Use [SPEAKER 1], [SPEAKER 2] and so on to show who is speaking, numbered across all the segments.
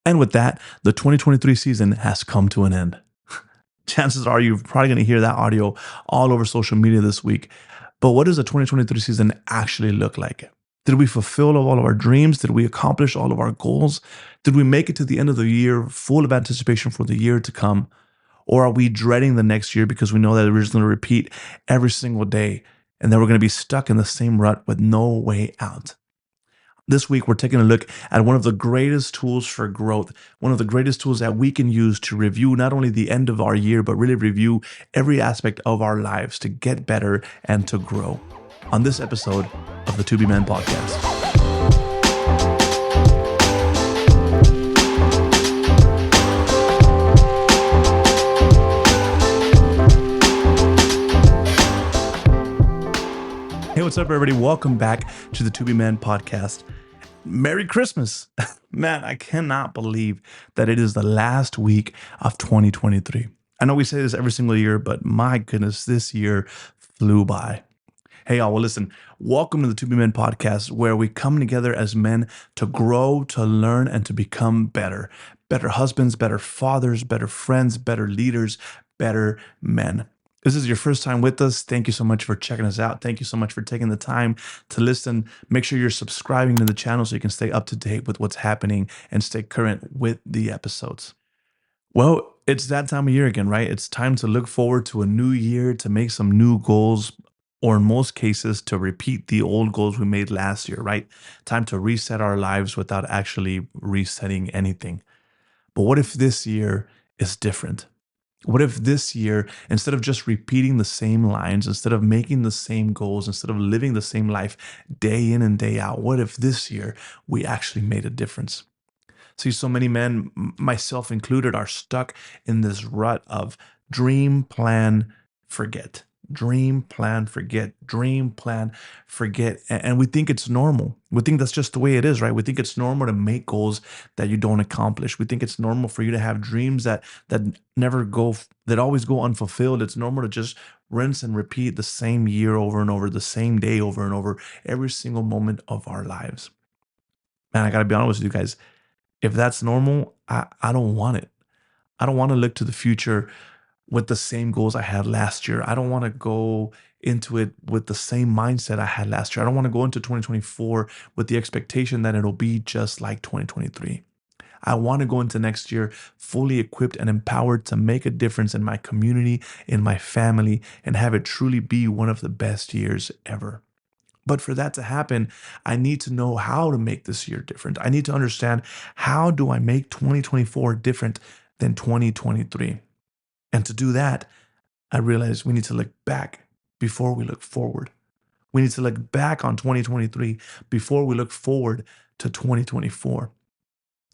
[SPEAKER 1] And with that, the 2023 season has come to an end. Chances are you're probably going to hear that audio all over social media this week. But what does the 2023 season actually look like? Did we fulfill all of our dreams? Did we accomplish all of our goals? Did we make it to the end of the year full of anticipation for the year to come? Or are we dreading the next year because we know that we're just going to repeat every single day and then we're going to be stuck in the same rut with no way out? This week, we're taking a look at one of the greatest tools for growth, one of the greatest tools that we can use to review not only the end of our year, but really review every aspect of our lives to get better and to grow. On this episode of the To Be Man podcast. Hey, what's up, everybody? Welcome back to the To Be Man podcast. Merry Christmas. Man, I cannot believe that it is the last week of 2023. I know we say this every single year, but my goodness, this year flew by. Hey, y'all, well, listen, welcome to the To Be Men podcast, where we come together as men to grow, to learn, and to become better. Better husbands, better fathers, better friends, better leaders, better men. This is your first time with us. Thank you so much for checking us out. Thank you so much for taking the time to listen. Make sure you're subscribing to the channel so you can stay up to date with what's happening and stay current with the episodes. Well, it's that time of year again, right? It's time to look forward to a new year, to make some new goals, or in most cases, to repeat the old goals we made last year, right? Time to reset our lives without actually resetting anything. But what if this year is different? What if this year, instead of just repeating the same lines, instead of making the same goals, instead of living the same life day in and day out, what if this year we actually made a difference? See, so many men, myself included, are stuck in this rut of dream, plan, forget. Dream, plan, forget. Dream, plan, forget. And we think it's normal. We think that's just the way it is, right? We think it's normal to make goals that you don't accomplish. We think it's normal for you to have dreams that never go, that always go unfulfilled. It's normal to just rinse and repeat the same year over and over, the same day over and over, every single moment of our lives. Man, I gotta be honest with you guys, if that's normal, I don't want it. I don't want to look to the future with the same goals I had last year. I don't want to go into it with the same mindset I had last year. I don't want to go into 2024 with the expectation that it'll be just like 2023. I want to go into next year fully equipped and empowered to make a difference in my community, in my family, and have it truly be one of the best years ever. But for that to happen, I need to know how to make this year different. I need to understand, how do I make 2024 different than 2023? And to do that, I realize we need to look back before we look forward. We need to look back on 2023 before we look forward to 2024.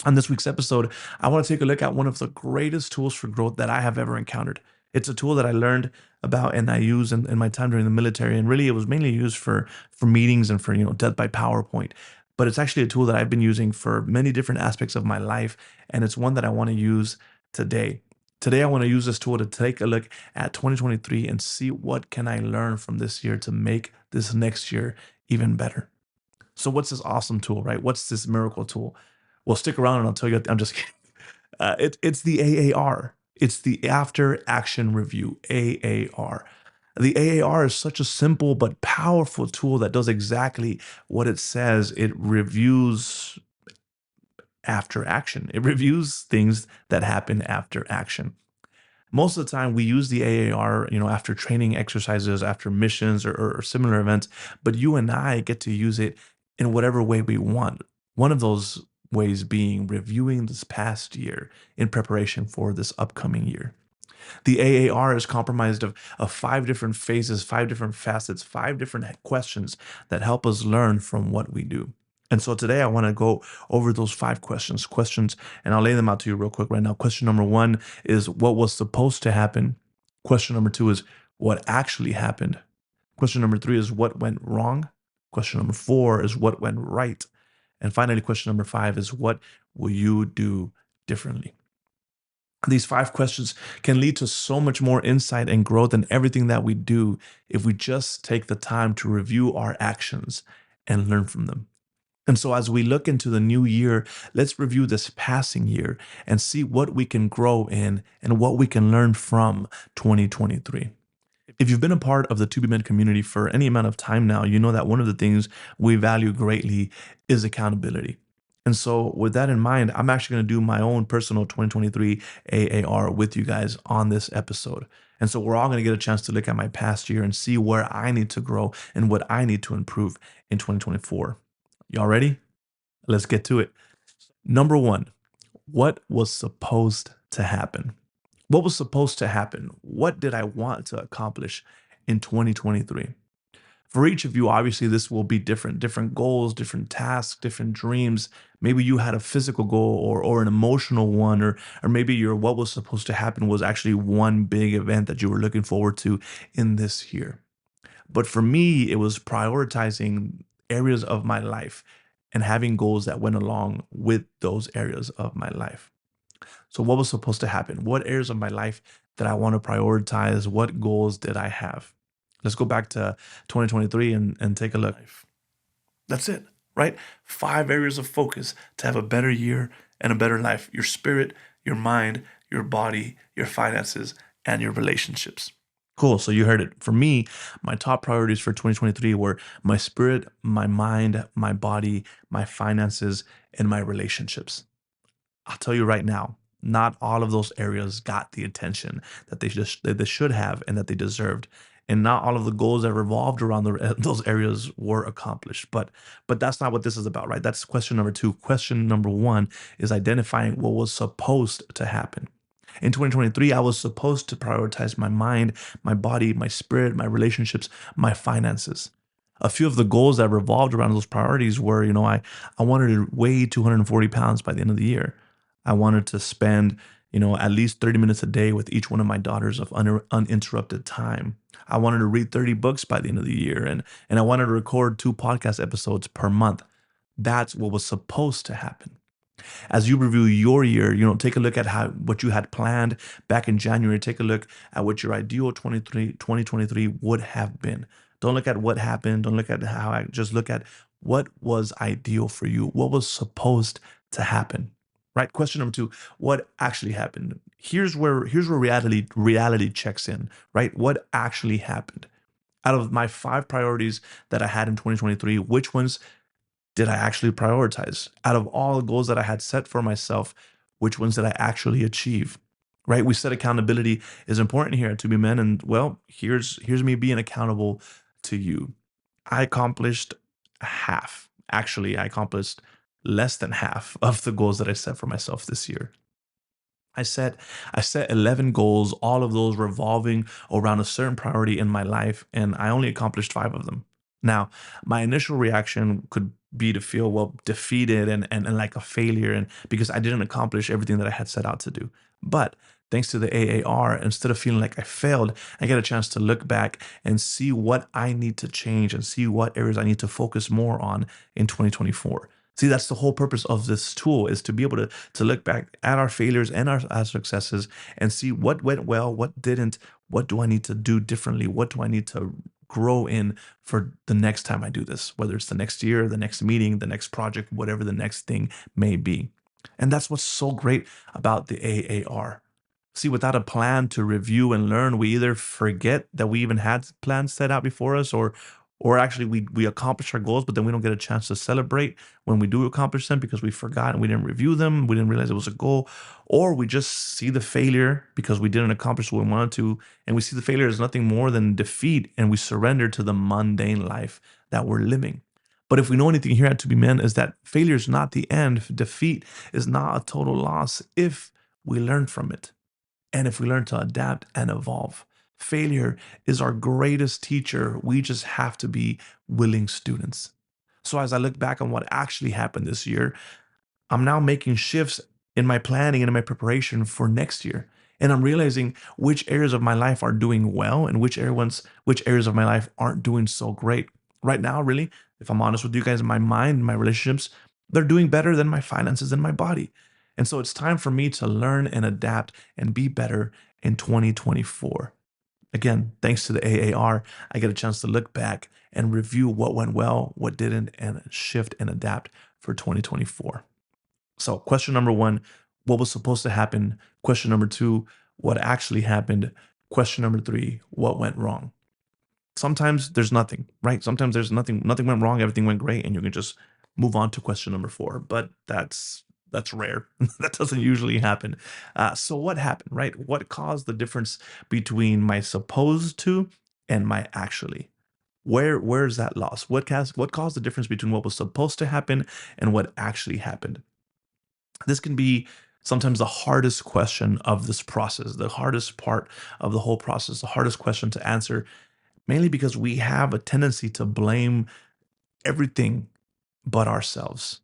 [SPEAKER 1] On this week's episode, I want to take a look at one of the greatest tools for growth that I have ever encountered. It's a tool that I learned about and I use in my time during the military. And really, it was mainly used for meetings and for, death by PowerPoint. But it's actually a tool that I've been using for many different aspects of my life. And it's one that I want to use today. Today, I want to use this tool to take a look at 2023 and see what can I learn from this year to make this next year even better. So what's this awesome tool, right? What's this miracle tool? Well, stick around and I'll tell you. I'm just kidding. It's the AAR. It's the After Action Review, AAR. The AAR is such a simple but powerful tool that does exactly what it says. It reviews after action. It reviews things that happen after action. Most of the time, we use the AAR, after training exercises, after missions or similar events, but you and I get to use it in whatever way we want. One of those ways being reviewing this past year in preparation for this upcoming year. The AAR is comprised of five different phases, five different facets, five different questions that help us learn from what we do. And so today I want to go over those five questions, and I'll lay them out to you real quick right now. Question number one is, what was supposed to happen? Question number two is, what actually happened? Question number three is, what went wrong? Question number four is, what went right? And finally, question number five is, what will you do differently? These five questions can lead to so much more insight and growth in everything that we do if we just take the time to review our actions and learn from them. And so, as we look into the new year, let's review this passing year and see what we can grow in and what we can learn from 2023. If you've been a part of the To Be Men community for any amount of time now, you know that one of the things we value greatly is accountability. And so, with that in mind, I'm actually going to do my own personal 2023 AAR with you guys on this episode. And so, we're all going to get a chance to look at my past year and see where I need to grow and what I need to improve in 2024. Y'all ready? Let's get to it. Number one, what was supposed to happen? What was supposed to happen? What did I want to accomplish in 2023? For each of you, obviously, this will be different goals, different tasks, different dreams. Maybe you had a physical goal or an emotional one, or maybe your what was supposed to happen was actually one big event that you were looking forward to in this year. But for me, it was prioritizing areas of my life and having goals that went along with those areas of my life. So, what was supposed to happen? What areas of my life did I want to prioritize? What goals did I have? Let's go back to 2023 and take a look. That's it, right? 5 areas of focus to have a better year and a better life: your spirit, your mind, your body, your finances, and your relationships. Cool. So you heard it. For me, my top priorities for 2023 were my spirit, my mind, my body, my finances, and my relationships. I'll tell you right now, not all of those areas got the attention that they should have and that they deserved. And not all of the goals that revolved around those areas were accomplished. But that's not what this is about, right? That's question number two. Question number one is identifying what was supposed to happen. In 2023, I was supposed to prioritize my mind, my body, my spirit, my relationships, my finances. A few of the goals that revolved around those priorities were, I wanted to weigh 240 pounds by the end of the year. I wanted to spend, at least 30 minutes a day with each one of my daughters of uninterrupted time. I wanted to read 30 books by the end of the year, and I wanted to record 2 podcast episodes per month. That's what was supposed to happen. As you review your year, take a look at what you had planned back in January. Take a look at what your ideal 2023 would have been. Don't look at what happened. Don't look at how I just look at what was ideal for you. What was supposed to happen? Right? Question number two, what actually happened? Here's where reality checks in, right? What actually happened? Out of my 5 priorities that I had in 2023, which ones did I actually prioritize? Out of all the goals that I had set for myself, which ones did I actually achieve? Right? We said accountability is important here at To Be Men, and well, here's me being accountable to you. I accomplished half. Actually, I accomplished less than half of the goals that I set for myself this year. I set I set 11 goals, all of those revolving around a certain priority in my life, and I only accomplished 5 of them. Now, my initial reaction could be to feel well defeated and like a failure and because I didn't accomplish everything that I had set out to do. But thanks to the AAR, instead of feeling like I failed, I get a chance to look back and see what I need to change and see what areas I need to focus more on in 2024. See, that's the whole purpose of this tool is to be able to look back at our failures and our successes and see what went well, what didn't, what do I need to do differently, what do I need to grow in for the next time I do this, whether it's the next year, the next meeting, the next project, whatever the next thing may be. And that's what's so great about the AAR. See, without a plan to review and learn, we either forget that we even had plans set out before us, or actually we accomplish our goals, but then we don't get a chance to celebrate when we do accomplish them because we forgot and we didn't review them, we didn't realize it was a goal, or we just see the failure because we didn't accomplish what we wanted to, and we see the failure as nothing more than defeat, and we surrender to the mundane life that we're living. But if we know anything here at To Be Men is that failure is not the end, defeat is not a total loss if we learn from it. And if we learn to adapt and evolve, failure is our greatest teacher. We just have to be willing students. So as I look back on what actually happened this year, I'm now making shifts in my planning and in my preparation for next year. And I'm realizing which areas of my life are doing well and which areas of my life aren't doing so great. Right now, really, if I'm honest with you guys, my mind, my relationships, they're doing better than my finances and my body. And so it's time for me to learn and adapt and be better in 2024. Again, thanks to the AAR, I get a chance to look back and review what went well, what didn't, and shift and adapt for 2024. So, question number one, what was supposed to happen? Question number two, what actually happened? Question number three, what went wrong? Sometimes there's nothing, right? Sometimes there's nothing went wrong, everything went great, and you can just move on to question number four. But that's rare. That doesn't usually happen. So what happened, right? What caused the difference between my supposed to and my actually? Where's that loss? What caused the difference between what was supposed to happen and what actually happened? This can be sometimes the hardest question of this process, the hardest part of the whole process, the hardest question to answer, mainly because we have a tendency to blame everything but ourselves.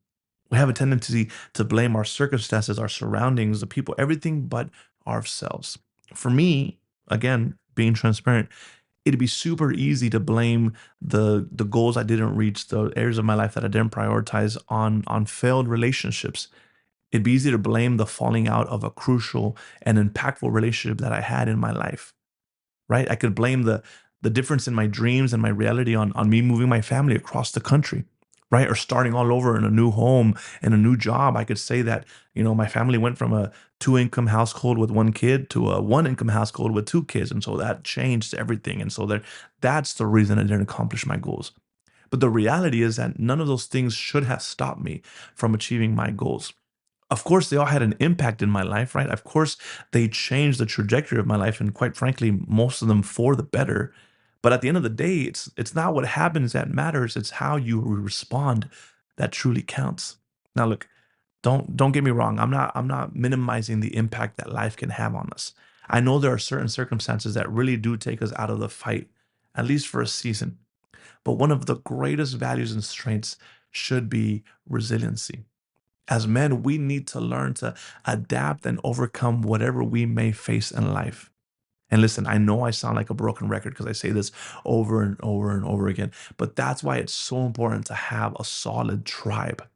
[SPEAKER 1] We have a tendency to blame our circumstances, our surroundings, the people, everything but ourselves. For me, again, being transparent, it'd be super easy to blame the goals I didn't reach, the areas of my life that I didn't prioritize on failed relationships. It'd be easy to blame the falling out of a crucial and impactful relationship that I had in my life, right? I could blame the difference in my dreams and my reality on me moving my family across the country, right? Or starting all over in a new home and a new job. I could say that, my family went from a two-income household with one kid to a one-income household with two kids. And so that changed everything. And so that's the reason I didn't accomplish my goals. But the reality is that none of those things should have stopped me from achieving my goals. Of course, they all had an impact in my life, right? Of course, they changed the trajectory of my life, and quite frankly, most of them for the better. But at the end of the day, it's not what happens that matters. It's how you respond that truly counts. Now, look, don't get me wrong. I'm not minimizing the impact that life can have on us. I know there are certain circumstances that really do take us out of the fight, at least for a season. But one of the greatest values and strengths should be resiliency. As men, we need to learn to adapt and overcome whatever we may face in life. And listen, I know I sound like a broken record because I say this over and over and over again, but that's why it's so important to have a solid tribe.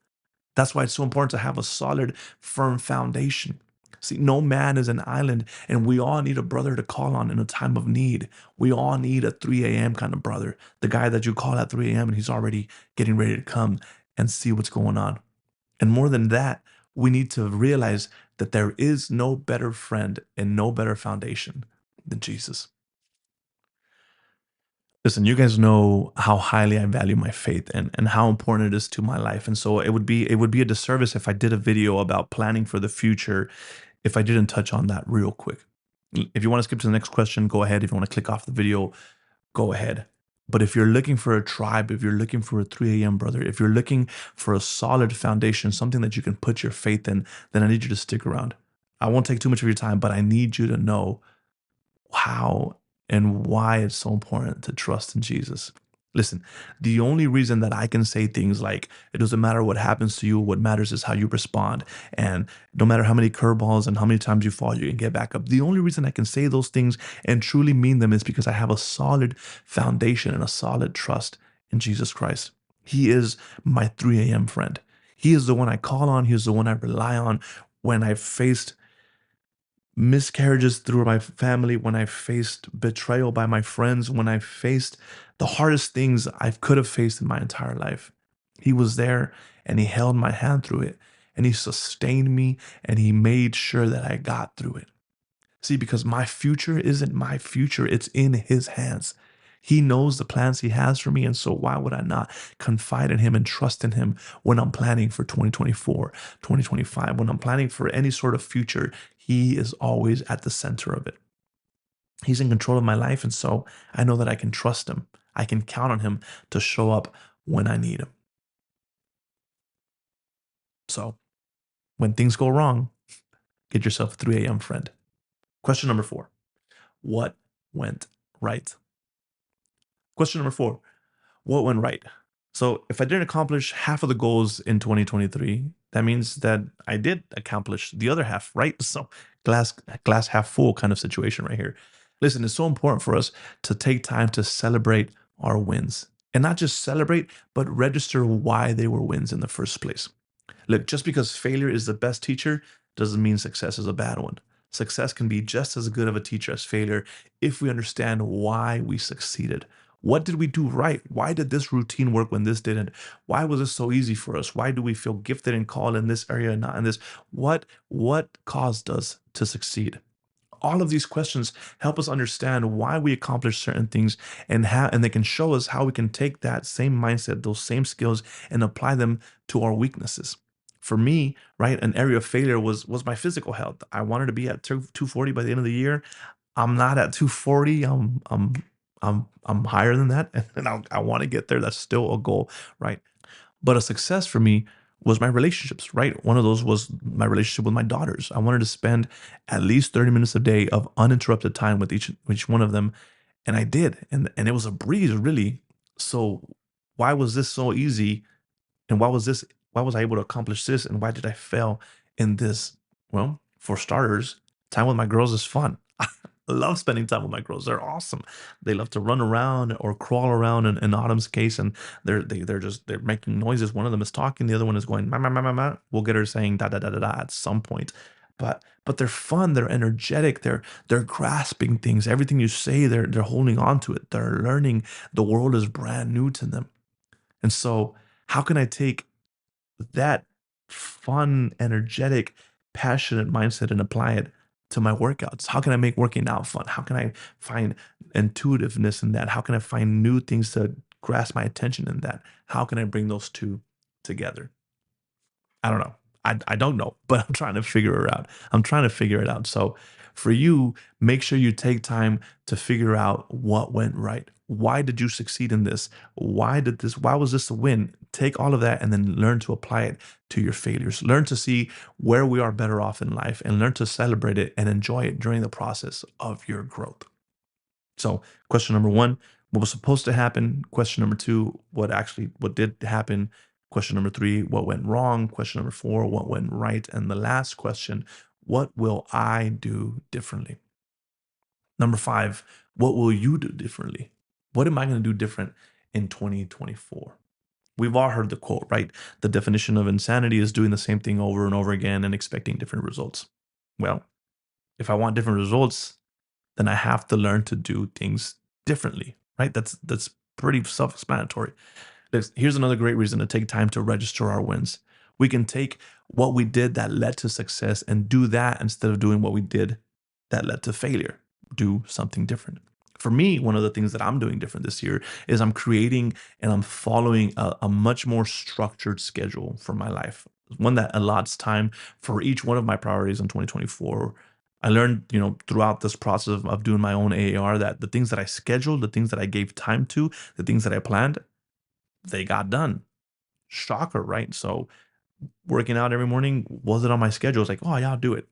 [SPEAKER 1] That's why it's so important to have a solid, firm foundation. See, no man is an island, and we all need a brother to call on in a time of need. We all need a 3 a.m. kind of brother, the guy that you call at 3 a.m. and he's already getting ready to come and see what's going on. And more than that, we need to realize that there is no better friend and no better foundation than Jesus. Listen, you guys know how highly I value my faith and how important it is to my life. And so it would be a disservice if I did a video about planning for the future if I didn't touch on that real quick. If you want to skip to the next question, go ahead. If you want to click off the video, go ahead. But if you're looking for a tribe, if you're looking for a 3 a.m. brother, if you're looking for a solid foundation, something that you can put your faith in, then I need you to stick around. I won't take too much of your time, but I need you to know how and why it's so important to trust in Jesus. Listen, the only reason that I can say things like, it doesn't matter what happens to you, what matters is how you respond. And no matter how many curveballs and how many times you fall, you can get back up. The only reason I can say those things and truly mean them is because I have a solid foundation and a solid trust in Jesus Christ. He is my 3 a.m. friend. He is the one I call on. He is the one I rely on when I faced miscarriages through my family, when I faced betrayal by my friends, when I faced the hardest things I could have faced in my entire life. He was there and he held my hand through it and he sustained me and he made sure that I got through it. See, because my future isn't my future, it's in his hands. He knows the plans he has for me. And so, why would I not confide in him and trust in him when I'm planning for 2024, 2025, when I'm planning for any sort of future? He is always at the center of it. He's in control of my life. And so, I know that I can trust him. I can count on him to show up when I need him. So, when things go wrong, get yourself a 3 a.m. friend. Question number four: what went right? Question number four: what went right? So if I didn't accomplish half of the goals in 2023, that means that I did accomplish the other half, right? So glass half full kind of situation right here. Listen, it's so important for us to take time to celebrate our wins and not just celebrate, but register why they were wins in the first place. Look, just because failure is the best teacher doesn't mean success is a bad one. Success can be just as good of a teacher as failure if we understand why we succeeded. What did we do right? Why did this routine work when this didn't? Why was this so easy for us? Why do we feel gifted and called in this area and not in this? What caused us to succeed? All of these questions help us understand why we accomplish certain things, and they can show us how we can take that same mindset, those same skills, and apply them to our weaknesses. For me, right, an area of failure was my physical health. I wanted to be at 240 by the end of the year. I'm not at 240. I'm higher than that, and I want to get there. That's still a goal, right? But a success for me was my relationships, right? One of those was my relationship with my daughters. I wanted to spend at least 30 minutes a day of uninterrupted time with each one of them. And I did. And it was a breeze, really. So why was this so easy? And why was I able to accomplish this? And why did I fail in this? Well, for starters, time with my girls is fun. I love spending time with my girls. They're awesome. They love to run around or crawl around in Autumn's case, and they're making noises. One of them is talking, the other one is going ma ma ma ma ma. We'll get her saying da da da da da at some point. But they're fun, they're energetic, they're grasping things. Everything you say, they're holding on to it. They're learning. The world is brand new to them. And so, how can I take that fun, energetic, passionate mindset and apply it to my workouts? How can I make working out fun? How can I find intuitiveness in that? How can I find new things to grasp my attention in that? How can I bring those two together? I don't know. I don't know, but I'm trying to figure it out. I'm trying to figure it out. So for you, make sure you take time to figure out what went right. Why did you succeed in this? Why was this a win? Take all of that and then learn to apply it to your failures. Learn to see where we are better off in life and learn to celebrate it and enjoy it during the process of your growth. So, question number one, what was supposed to happen? Question number two, what did happen? Question number three, what went wrong? Question number four, what went right? And the last question, what will I do differently? Number five, what will you do differently? What am I going to do different in 2024? We've all heard the quote, right? The definition of insanity is doing the same thing over and over again and expecting different results. Well, if I want different results, then I have to learn to do things differently, right? That's pretty self-explanatory. Here's another great reason to take time to register our wins. We can take what we did that led to success and do that instead of doing what we did that led to failure. Do something different. For me, one of the things that I'm doing different this year is I'm creating and I'm following a much more structured schedule for my life. One that allots time for each one of my priorities in 2024. I learned, throughout this process of doing my own AAR that the things that I scheduled, the things that I gave time to, the things that I planned, they got done. Shocker, right? So working out every morning wasn't on my schedule. It's like, oh yeah, I'll do it.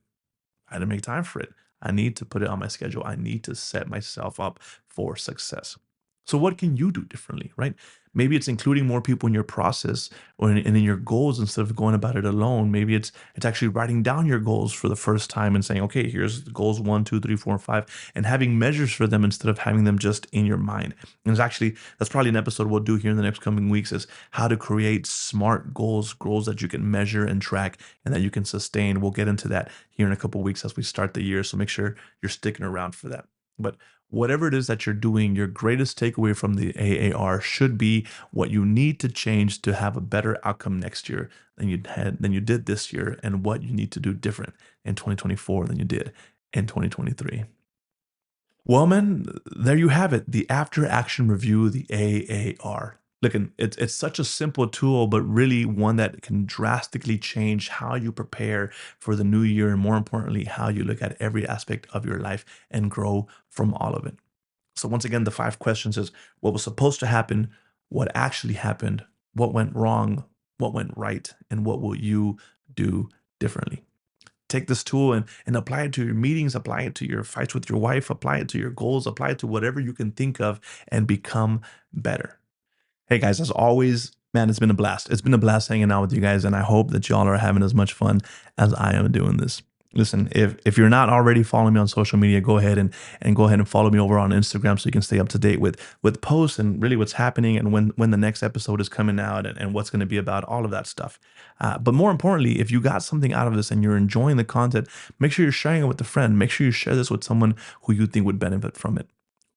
[SPEAKER 1] I had to make time for it. I need to put it on my schedule. I need to set myself up for success. So what can you do differently, right? Maybe it's including more people in your process and in your goals instead of going about it alone. Maybe it's actually writing down your goals for the first time and saying, okay, here's goals 1, 2, 3, 4, and 5, and having measures for them instead of having them just in your mind. And that's probably an episode we'll do here in the next coming weeks is how to create smart goals that you can measure and track and that you can sustain. We'll get into that here in a couple weeks as we start the year. So make sure you're sticking around for that. But whatever it is that you're doing, your greatest takeaway from the AAR should be what you need to change to have a better outcome next year than you did this year, and what you need to do different in 2024 than you did in 2023. Well, man, there you have it. The after action review, the AAR. Look, and it's such a simple tool, but really one that can drastically change how you prepare for the new year, and more importantly, how you look at every aspect of your life and grow from all of it. So, once again, the five questions is what was supposed to happen, what actually happened, what went wrong, what went right, and what will you do differently? Take this tool and apply it to your meetings, apply it to your fights with your wife, apply it to your goals, apply it to whatever you can think of and become better. Hey guys, as always, man, it's been a blast. It's been a blast hanging out with you guys, and I hope that y'all are having as much fun as I am doing this. Listen, if you're not already following me on social media, go ahead and go ahead and follow me over on Instagram so you can stay up to date with posts and really what's happening and when the next episode is coming out and what's going to be about, all of that stuff. But more importantly, if you got something out of this and you're enjoying the content, make sure you're sharing it with a friend. Make sure you share this with someone who you think would benefit from it.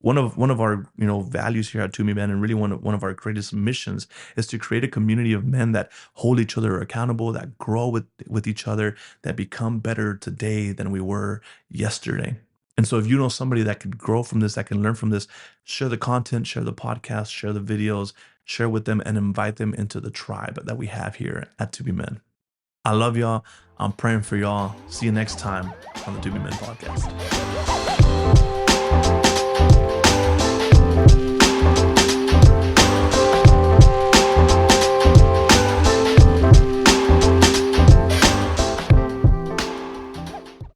[SPEAKER 1] One of our values here at To Be Man, and really one of our greatest missions, is to create a community of men that hold each other accountable, that grow with each other, that become better today than we were yesterday. And so if you know somebody that could grow from this, that can learn from this, share the content, share the podcast, share the videos, share with them, and invite them into the tribe that we have here at To Be Men. I love y'all. I'm praying for y'all. See you next time on the To Be Men podcast.